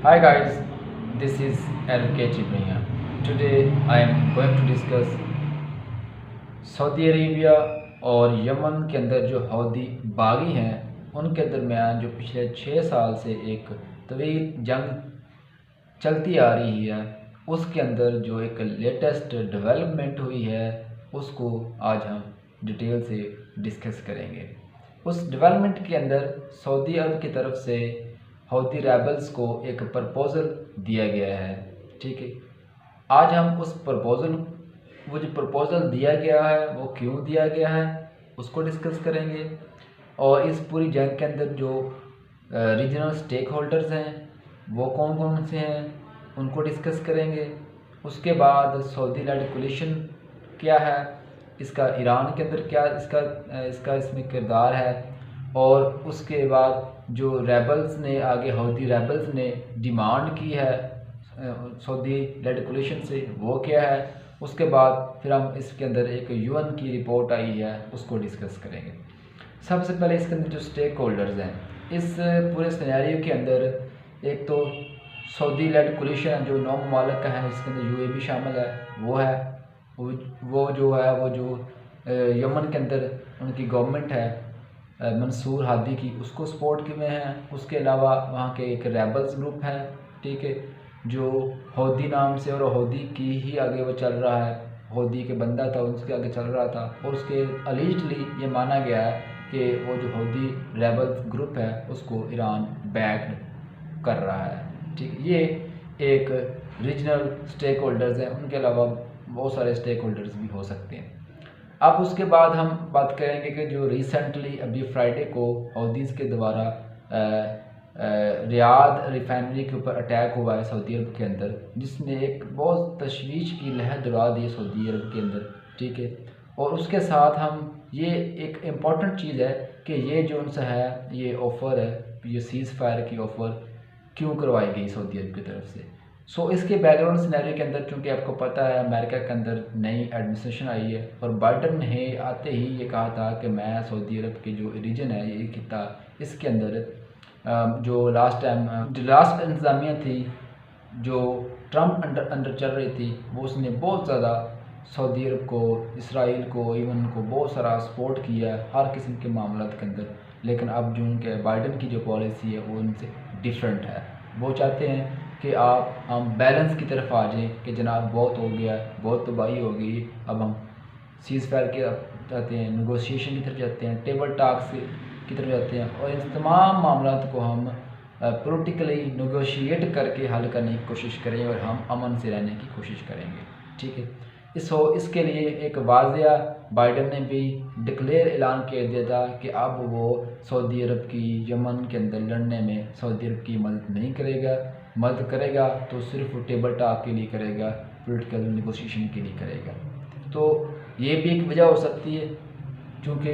Hi guys, this is LK Chipriya. Today I am going to discuss Saudi Arabia और Yemen के अंदर जो हौदी बागी हैं उनके दरमियान जो पिछले 6 साल से एक तवील जंग चलती आ रही है उसके अंदर जो एक लेटेस्ट डेवलपमेंट हुई है उसको आज हम डिटेल से डिस्कस करेंगे। उस डेवलपमेंट के अंदर सऊदी अरब की तरफ से हौदी रेबल्स को एक प्रपोज़ल दिया गया है। ठीक है, आज हम उस प्रपोज़ल वो जो प्रपोज़ल दिया गया है वो क्यों दिया गया है उसको डिस्कस करेंगे और इस पूरी जंग के अंदर जो रीजनल स्टेक होल्डर्स हैं वो कौन कौन से हैं उनको डिस्कस करेंगे। उसके बाद सऊदी लेड कोलिशन क्या है, इसका ईरान के अंदर क्या इसका इसमें किरदार है, और उसके बाद जो रेबल्स ने आगे हौदी रेबल्स ने डिमांड की है सऊदी लेड कोलिशन से वो क्या है। उसके बाद फिर हम इसके अंदर एक यूएन की रिपोर्ट आई है उसको डिस्कस करेंगे। सबसे पहले इसके अंदर जो स्टेक होल्डर्स हैं इस पूरे सिनेरियो के अंदर एक तो सऊदी लेड कोलिशन जो 9 ममालिक का है, इसके अंदर यूएई भी शामिल है, वो जो यमन के अंदर उनकी गवर्नमेंट है मंसूर हादी की, उसको सपोर्ट किए हुए हैं। उसके अलावा वहाँ के एक रेबल्स ग्रुप है, ठीक है, जो हौदी नाम से, और हौदी की ही आगे वो चल रहा है, हौदी के बंदा था उसके आगे चल रहा था, और उसके अलीजली ये माना गया है कि वो जो हौदी रेबल्स ग्रुप है उसको ईरान बैक्ड कर रहा है। ठीक, ये एक रीजनल स्टेक होल्डर्स हैं, उनके अलावा बहुत सारे स्टेक होल्डर्स भी हो सकते हैं। अब उसके बाद हम बात करेंगे कि जो रिसेंटली अभी फ्राइडे को हौदीज़ के द्वारा रियाद रिफाइनरी के ऊपर अटैक हुआ है सऊदी अरब के अंदर, जिसने एक बहुत तशवीश की लहर दौड़ा दी सऊदी अरब के अंदर। ठीक है, और उसके साथ हम ये एक इम्पॉर्टेंट चीज़ है कि ये जो उनसे है ये ऑफ़र है, ये सीज़ फायर की ऑफ़र क्यों करवाई गई सऊदी अरब की तरफ से। इसके बैकग्राउंड सिनेरियो के अंदर चूँकि आपको पता है अमेरिका के अंदर नई एडमिनिस्ट्रेशन आई है और बाइडन ने आते ही ये कहा था कि मैं सऊदी अरब के जो रीजन है ये खिता इसके अंदर जो लास्ट इंतज़ामिया थी जो ट्रंप अंडर चल रही थी वो उसने बहुत ज़्यादा सऊदी अरब को, इसराइल को, इवन को बहुत सारा सपोर्ट किया है हर किस्म के मामलों के अंदर। लेकिन अब जो उनके बाइडन की जो पॉलिसी है वो उनसे डिफरेंट है। वो चाहते हैं कि हम बैलेंस की तरफ आ जाएं कि जनाब बहुत हो गया, बहुत तबाही हो गई, अब हम सीज़ फायर के जाते हैं, नेगोशिएशन की तरफ जाते हैं, टेबल टॉक्स की तरफ जाते हैं, और इन तमाम मामलों को हम पॉलिटिकली नेगोशिएट करके हल करने की कोशिश करें और हम अमन से रहने की कोशिश करेंगे। ठीक है, इसके लिए एक वाज़िया बाइडन ने भी डिक्लेयर ऐलान कर दिया था कि अब वो सऊदी अरब की यमन के अंदर लड़ने में सऊदी अरब की मदद करेगा तो सिर्फ टेबल टॉक के लिए करेगा, पॉलिटिकल नेगोशिएशन के लिए करेगा। तो ये भी एक वजह हो सकती है क्योंकि,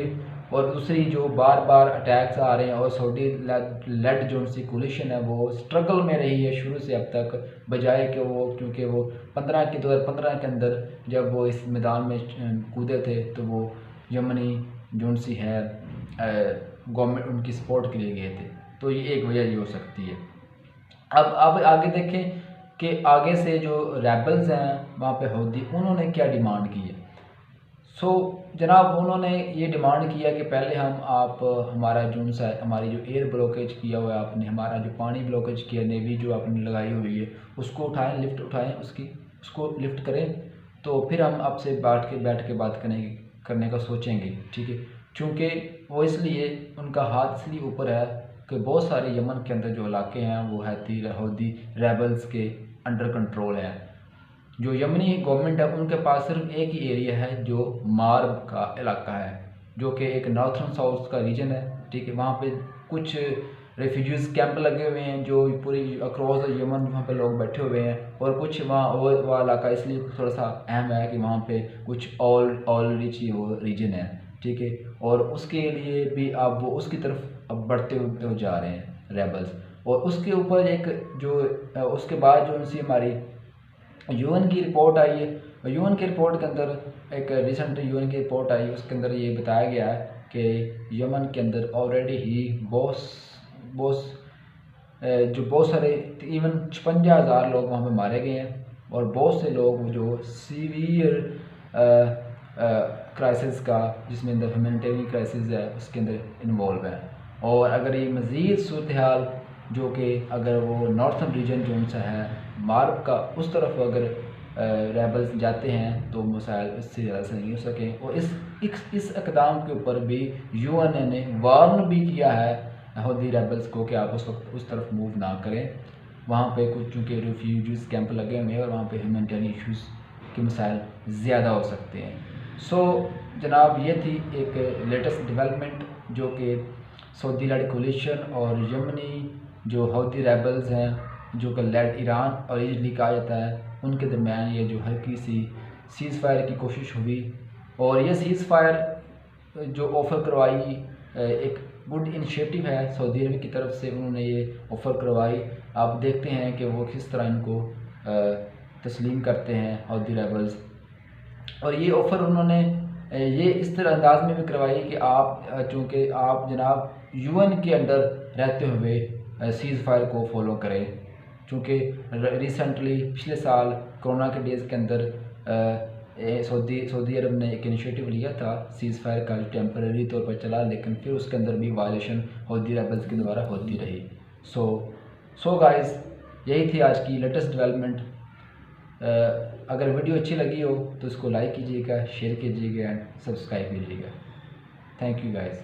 और दूसरी जो बार बार अटैक्स आ रहे हैं और सऊदी लेड जो उनकी कोलिशन है वो स्ट्रगल में रही है शुरू से अब तक, बजाय कि वो, क्योंकि वो 2015 के अंदर जब वो इस मैदान में कूदे थे तो वो यमनी जो उनसी है गवर्नमेंट उनकी सपोर्ट के लिए गए थे। तो ये एक वजह ये हो सकती है। अब आगे देखें कि आगे से जो रेबल्स हैं वहाँ पे हौदी उन्होंने क्या डिमांड की है। जनाब उन्होंने ये डिमांड किया कि पहले आप हमारा जो सा हमारी जो एयर ब्लॉकेज किया हुआ है आपने, हमारा जो पानी ब्लॉकेज किया नेवी जो आपने लगाई हुई है उसको उठाएं उसको लिफ्ट करें, तो फिर हम आपसे बैठ के बात करने का सोचेंगे। ठीक है, चूँकि वो इसलिए उनका हाथ इसलिए ऊपर है कि बहुत सारे यमन के अंदर जो इलाके हैं वो हौदी रेबल्स के अंडर कंट्रोल हैं। जो यमनी गवर्नमेंट है उनके पास सिर्फ एक ही एरिया है जो मार्ब का इलाका है, जो कि एक नॉर्थन साउथ का रीजन है। ठीक है, वहाँ पे कुछ रेफ्यूजीज़ कैंप लगे हुए हैं जो पूरी अक्रॉस द यमन वहाँ पे लोग बैठे हुए हैं, और कुछ वहाँ वो इलाका इसलिए थोड़ा सा अहम है कि वहाँ पे कुछ ऑल रिच वो रीजन है। ठीक है, और उसके लिए भी अब वो उसकी तरफ अब बढ़ते हुए जा रहे हैं रेबल्स। और उसके ऊपर एक जो उसके बाद जो उनसे हमारी यूएन की रिपोर्ट आई है, यूएन की रिपोर्ट के अंदर एक रिसेंट यूएन की रिपोर्ट आई, उसके अंदर ये बताया गया है कि यमन के अंदर ऑलरेडी ही बहुत जो बहुत सारे तकरीबन 56,000 लोग वहाँ पे मारे गए हैं और बहुत से लोग जो सीवियर क्राइसिस का, जिसमें अंदर ह्यूमैनिटेरियन क्राइसिस है, उसके अंदर इन्वॉल्व है। और अगर ये मज़ीद सूरत हाल जो कि अगर वो नॉर्थन रीजन जो उनसा है मार्ब का उस तरफ अगर रेबल्स जाते हैं तो मसाइल इससे ज़्यादा से नहीं हो सके। और इस इक़दाम के ऊपर भी UN ने वार्न भी किया है हौदी रेबल्स को कि आप उस वक्त उस तरफ मूव ना करें। वहाँ पे कुछ चूँकि रिफ्यूजीज़ कैंप लगे हुए हैं और वहाँ पे ह्यूमैनिटेरियन इशूज़ के मसाइल ज़्यादा हो सकते हैं। सो जनाब, ये थी एक लेटेस्ट डेवलपमेंट जो कि सऊदी लैंड कोलिशन और यमनी जो हौदी रेबल्स हैं जो कि लेड ईरान और इजली कहा जाता है, उनके दरमियान ये जो हल्की सी सीज़ फायर की कोशिश हुई। और ये सीज़ फायर जो ऑफ़र करवाई एक गुड इनिशिएटिव है सऊदी अरब की तरफ से, उन्होंने ये ऑफ़र करवाई। आप देखते हैं कि वो किस तरह इनको तस्लीम करते हैं हौदी रेबल्स। और ये ऑफ़र उन्होंने ये इस तरह अंदाज में भी करवाई कि आप चूँकि आप जनाब UN के अंडर रहते हुए सीज़ फायर को फॉलो करें। चूँकि रिसेंटली पिछले साल कोरोना के डेज़ के अंदर सऊदी अरब ने एक इनिशिएटिव लिया था सीज़ फायर का, जो टेम्परेरी तौर पर चला, लेकिन फिर उसके अंदर भी वायलेशन हौदी रेबल्स के द्वारा होती रही। सो गाइस, यही थी आज की लेटेस्ट डेवलपमेंट। अगर वीडियो अच्छी लगी हो तो इसको लाइक कीजिएगा, शेयर कीजिएगा एंड सब्सक्राइब कीजिएगा। Thank you guys.